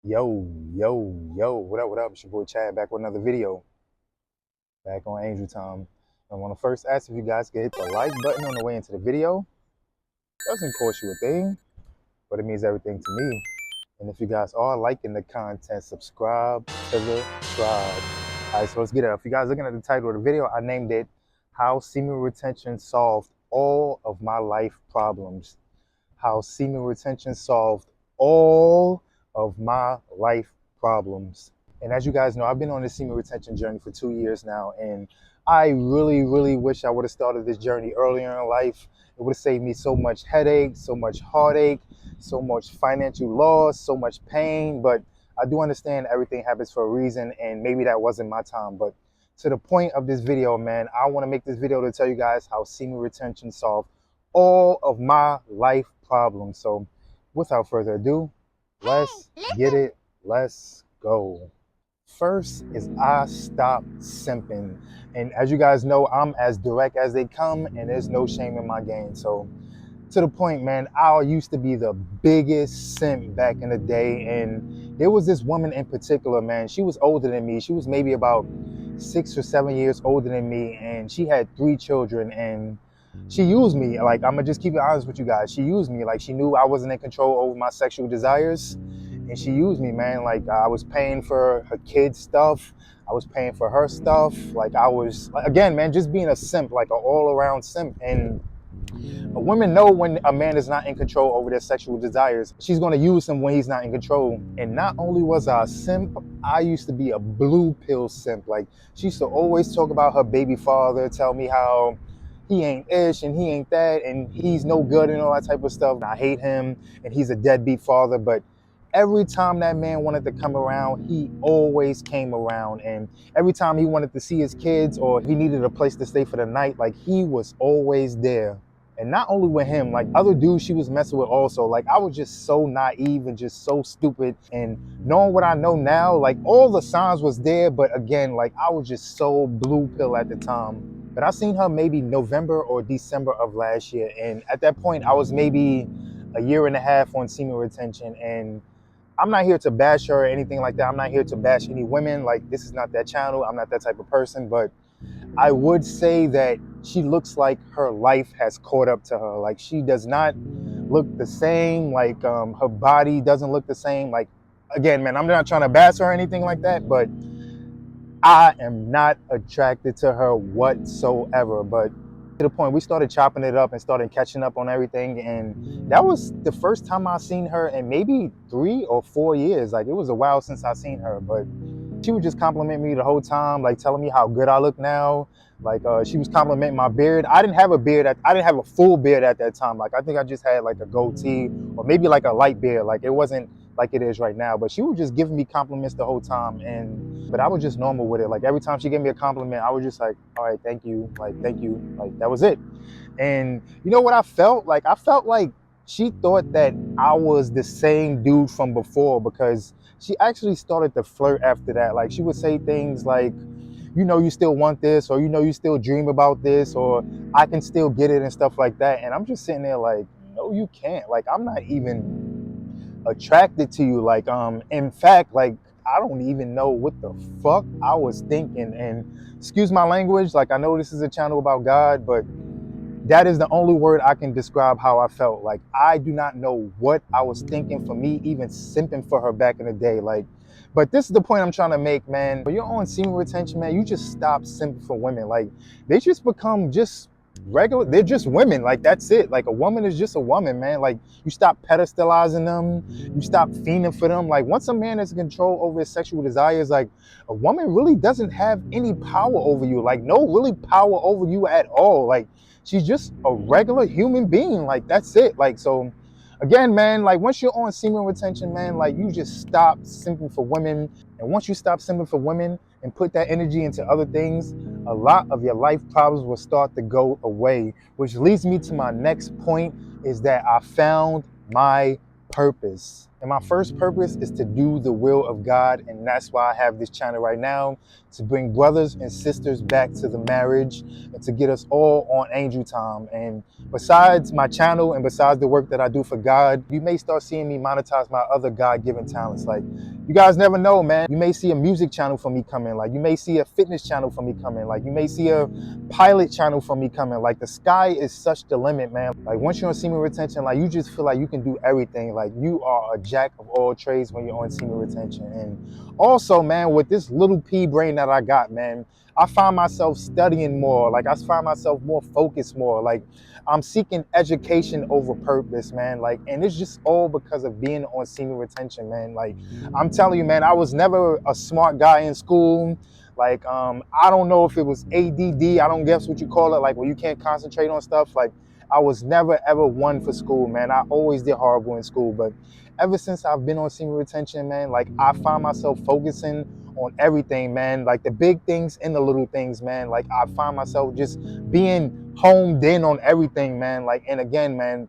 Yo, what up? It's your boy Chad back with another video. Back on Angel Time. I want to first ask if you guys can hit the like button on the way into the video. Doesn't cost you a thing, but it means everything to me. And if you guys are liking the content, subscribe to the tribe. Alright, so let's get it. If you guys looking at the title of the video, I named it How Semen Retention Solved All of My Life Problems. How semen retention solved all of my life problems. And as you guys know, I've been on this semen retention journey for 2 years now, and I really wish I would have started this journey earlier in life. It would have saved me so much headache, so much heartache, so much financial loss, so much pain. But I do understand everything happens for a reason, and maybe that wasn't my time. But to the point of this video, man, I want to make this video to tell you guys how semen retention solved all of my life problems. So without further ado, let's get it. Let's go. First is I stopped simping. And as you guys know, I'm as direct as they come, and there's no shame in my game. So to the point, man, I used to be the biggest simp back in the day. And there was this woman in particular, man. She was older than me. She was maybe about 6 or 7 years older than me, and she had 3 children. And she used me. Like, I'm gonna just keep it honest with you guys. She used me. Like, she knew I wasn't in control over my sexual desires, and she used me, man. Like, I was paying for her kids' stuff. I was paying for her stuff. Like, I was, again, man, just being a simp, like an all-around simp. And women know when a man is not in control over their sexual desires. She's going to use him when he's not in control. And not only was I a simp, I used to be a blue pill simp. Like, she used to always talk about her baby father, tell me how he ain't ish and he ain't that and he's no good and all that type of stuff. I hate him and he's a deadbeat father. But every time that man wanted to come around, he always came around. And every time he wanted to see his kids or he needed a place to stay for the night, like, he was always there. And not only with him, like, other dudes she was messing with also. Like, I was just so naive and just so stupid. And knowing what I know now, like, all the signs was there. But again, like, I was just so blue pill at the time. But I seen her maybe November or December of last year. And at that point, I was maybe a year and a half on semen retention. And I'm not here to bash her or anything like that. I'm not here to bash any women. Like, this is not that channel. I'm not that type of person. But I would say that she looks like her life has caught up to her. Like, she does not look the same. Like, her body doesn't look the same. Like, again, man, I'm not trying to bash her or anything like that, but I am not attracted to her whatsoever. But to the point, we started chopping it up and started catching up on everything. And that was the first time I seen her in maybe 3 or 4 years. Like, it was a while since I seen her, but she would just compliment me the whole time, like telling me how good I look now. Like, she was complimenting my beard. I didn't have a beard. I didn't have a full beard at that time. Like, I think I just had like a goatee or maybe like a light beard. Like, it wasn't like it is right now. But she was just giving me compliments the whole time. But I was just normal with it. Like, every time she gave me a compliment, I was just like, all right, thank you. Like, thank you. Like, that was it. And you know what I felt? Like, I felt like she thought that I was the same dude from before, because she actually started to flirt after that. Like, she would say things like, you know, you still want this, or, you know, you still dream about this, or I can still get it and stuff like that. And I'm just sitting there like, no, you can't. Like, I'm not even attracted to you. Like, in fact, like, I don't even know what the fuck I was thinking. And excuse my language. Like, I know this is a channel about God, but that is the only word I can describe how I felt. Like, I do not know what I was thinking for me even simping for her back in the day. Like, but this is the point I'm trying to make, man. When you're on semen retention, man, you just stop simping for women. Like, they just become just regular. They're just women. Like, that's it. Like, a woman is just a woman, man. Like, you stop pedestalizing them. You stop fiending for them. Like, once a man is in control over his sexual desires, like, a woman really doesn't have any power over you. Like, no really power over you at all. Like, she's just a regular human being. Like, that's it. Like, so again, man, like, once you're on semen retention, man, like, you just stop simping for women. And once you stop simping for women and put that energy into other things, a lot of your life problems will start to go away. Which leads me to my next point, is that I found my purpose. And my first purpose is to do the will of God. And that's why I have this channel right now, to bring brothers and sisters back to the marriage and to get us all on angel time. And besides my channel and besides the work that I do for God, you may start seeing me monetize my other God-given talents. Like, you guys never know, man. You may see a music channel for me coming. Like, you may see a fitness channel for me coming. Like, you may see a pilot channel for me coming. Like, the sky is such the limit, man. Like, once you're on semen retention, like, you just feel like you can do everything. Like, you are a jack of all trades when you're on semen retention. And also, man, with this little pea brain that I got, man, I find myself studying more. Like, I find myself more focused more. Like, I'm seeking education over purpose, man. Like, and it's just all because of being on semen retention, man. Like, I'm telling you, man, I was never a smart guy in school. Like, I don't know if it was ADD. I don't guess what you call it. Like, when you can't concentrate on stuff. Like, I was never ever one for school, man. I always did horrible in school. But ever since I've been on semen retention, man, like, I find myself focusing on everything, man. Like, the big things and the little things, man. Like, I find myself just being homed in on everything, man. Like, and again, man,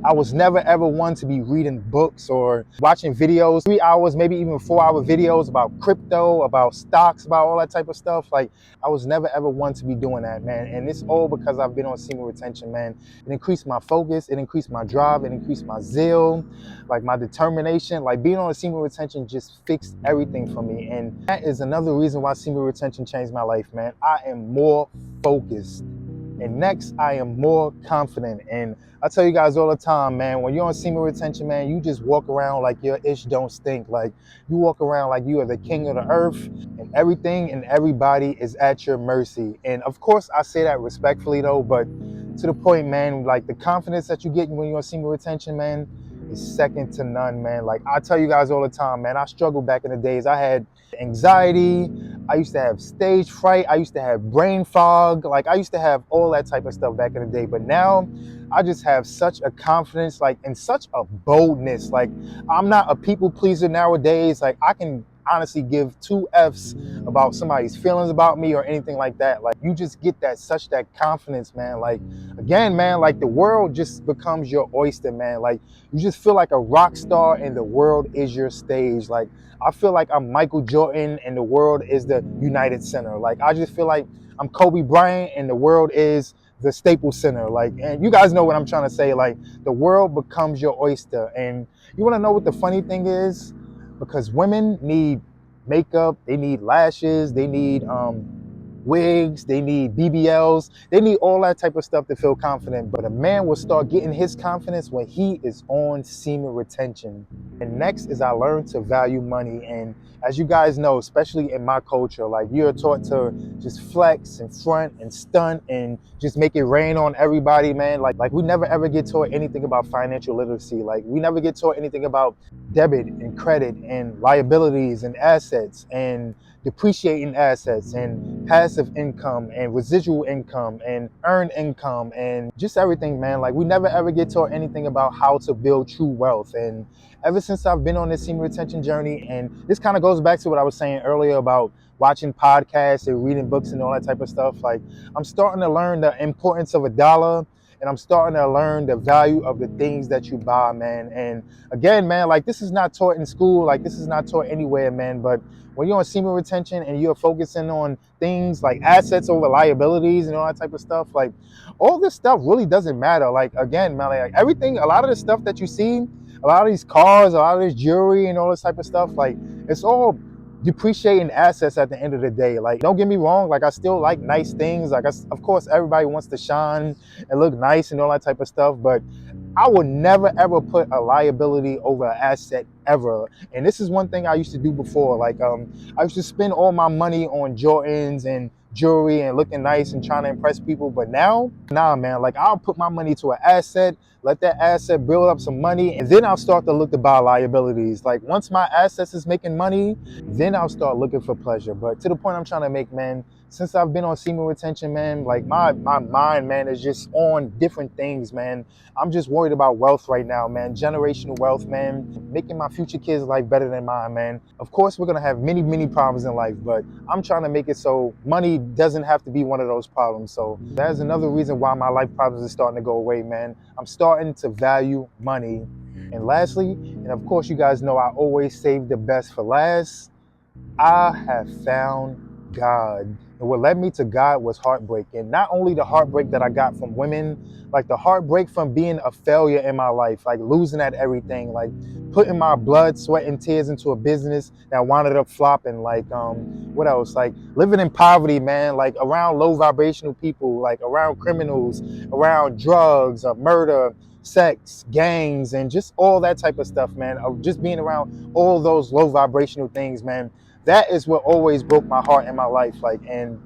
I was never ever one to be reading books or watching videos, 3 hours, maybe even 4 hour videos about crypto, about stocks, about all that type of stuff. Like, I was never ever one to be doing that, man. And it's all because I've been on semen retention, man. It increased my focus, it increased my drive, it increased my zeal, like my determination. Like, being on semen retention just fixed everything for me. And that is another reason why semen retention changed my life, man. I am more focused. And next, I am more confident. And I tell you guys all the time, man, when you're on semen retention, man, you just walk around like your ish don't stink. Like, you walk around like you are the king of the earth, and everything and everybody is at your mercy. And of course, I say that respectfully though, but to the point, man, like, the confidence that you get when you're on semen retention, man, is second to none, man. Like, I tell you guys all the time, man, I struggled back in the days. I had anxiety. I used to have stage fright. I used to have brain fog. Like, I used to have all that type of stuff back in the day. But now I just have such a confidence, like, and such a boldness. Like, I'm not a people pleaser nowadays. Like, I can honestly give two F's about somebody's feelings about me or anything like that. Like, you just get that confidence, man. Like, again, man, like, the world just becomes your oyster, man. Like, you just feel like a rock star and the world is your stage. Like, I feel like I'm Michael Jordan and the world is the United Center. Like, I just feel like I'm Kobe Bryant and the world is the Staples Center. Like, and you guys know what I'm trying to say. Like, the world becomes your oyster. And you want to know what the funny thing is? Because women need makeup, they need lashes, they need wigs, they need BBLs, they need all that type of stuff to feel confident. But a man will start getting his confidence when he is on semen retention. And next is I learned to value money. And as you guys know, especially in my culture, like, you're taught to just flex and front and stunt and just make it rain on everybody, man. Like we never ever get taught anything about financial literacy. Like, we never get taught anything about debit and credit and liabilities and assets and depreciating assets and passive income and residual income and earned income and just everything, man. Like, we never ever get taught anything about how to build true wealth. And ever since I've been on this semen retention journey, and this kind of goes back to what I was saying earlier about watching podcasts and reading books and all that type of stuff, like, I'm starting to learn the importance of a dollar, and I'm starting to learn the value of the things that you buy, man. And again, man, like, this is not taught in school, like, this is not taught anywhere, man. But when you're on semen retention and you're focusing on things like assets over liabilities and all that type of stuff, like, all this stuff really doesn't matter. Like, again, man, like, everything, a lot of the stuff that you see, a lot of these cars, a lot of this jewelry and all this type of stuff, like, it's all depreciating assets at the end of the day. Like, don't get me wrong, like, I still like nice things. Like, of course, everybody wants to shine and look nice and all that type of stuff, but I would never ever put a liability over an asset ever. And this is one thing I used to do before. Like, I used to spend all my money on Jordans and jewelry and looking nice and trying to impress people. But now, nah, man, like, I'll put my money to an asset, let that asset build up some money, and then I'll start to look to buy liabilities. Like, once my assets is making money, then I'll start looking for pleasure. But to the point I'm trying to make, man, since I've been on semen retention, man, like, my mind, man, is just on different things, man. I'm just worried about wealth right now, man. Generational wealth, man. Making my future kids' life better than mine, man. Of course, we're gonna have many, many problems in life, but I'm trying to make it so money doesn't have to be one of those problems. So that's another reason why my life problems are starting to go away, man. I'm starting to value money. And lastly, and of course you guys know I always save the best for last, I have found God. And what led me to God was heartbreaking. Not only the heartbreak that I got from women, like the heartbreak from being a failure in my life, like losing at everything, like putting my blood, sweat, and tears into a business that wound up flopping. Like what else? Like living in poverty, man, like around low vibrational people, like around criminals, around drugs, murder, sex, gangs, and just all that type of stuff, man. Just being around all those low vibrational things, man. That is what always broke my heart in my life. Like, and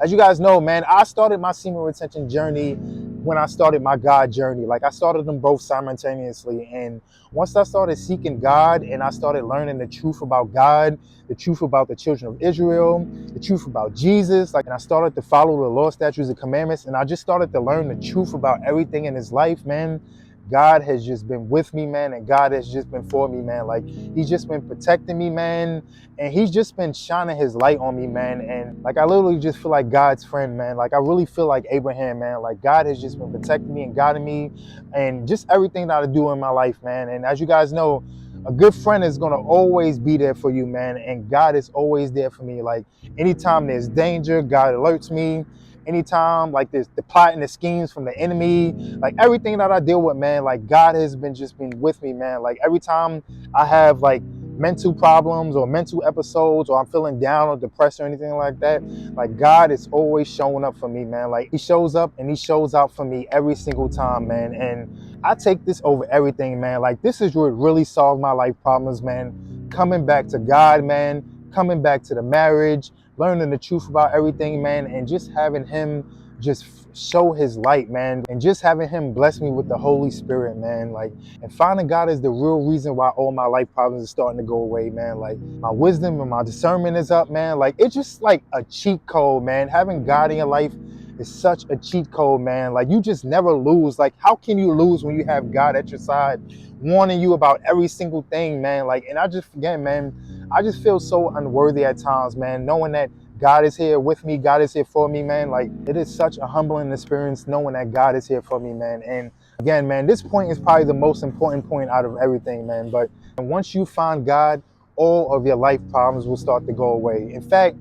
as you guys know, man, I started my semen retention journey when I started my God journey. Like I started them both simultaneously. And once I started seeking God and I started learning the truth about God, the truth about the children of Israel, the truth about Jesus, like, and I started to follow the law, statutes, and commandments, and I just started to learn the truth about everything in his life, man. God has just been with me, man, and God has just been for me, man. Like he's just been protecting me, man, and he's just been shining his light on me, man. And like I literally just feel like God's friend, man. Like I really feel like Abraham, man. Like God has just been protecting me and guiding me and just everything that I do in my life, man. And as you guys know, a good friend is gonna always be there for you, man. And God is always there for me. Like anytime there's danger, God alerts me. Anytime like there's the plot and the schemes from the enemy, like everything that I deal with, man, like God has been with me, man. Like every time I have like mental problems or mental episodes or I'm feeling down or depressed or anything like that, like God is always showing up for me, man. Like he shows up and he shows out for me every single time, man. And I take this over everything, man. Like this is what really solved my life problems, man. Coming back to God, man, coming back to the marriage, learning the truth about everything, man, and just having him just show his light, man, and just having him bless me with the Holy Spirit, man. Like, and finding God is the real reason why all my life problems are starting to go away, man. Like my wisdom and my discernment is up, man. Like it's just like a cheat code, man. Having God in your life is such a cheat code, man. Like you just never lose. Like how can you lose when you have God at your side, warning you about every single thing, man? Like, and I just, again, man, I just feel so unworthy at times, man, knowing that God is here with me, God is here for me, man. Like it is such a humbling experience knowing that God is here for me, man. And again, man, this point is probably the most important point out of everything, man. But once you find God, all of your life problems will start to go away. In fact,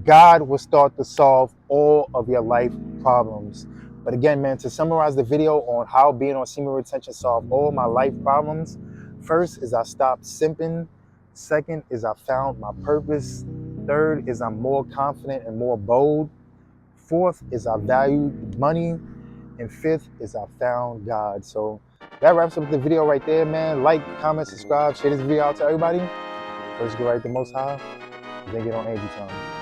God will start to solve all of your life problems. But again, man, to summarize the video on how being on semen retention solved all my life problems, first is I stopped simping. Second is I found my purpose. Third is I'm more confident and more bold. Fourth is I value money. And fifth is I found God. So that wraps up the video right there, man. Like, comment, subscribe, share this video out to everybody. First get right to Most High, then get on Angel Time.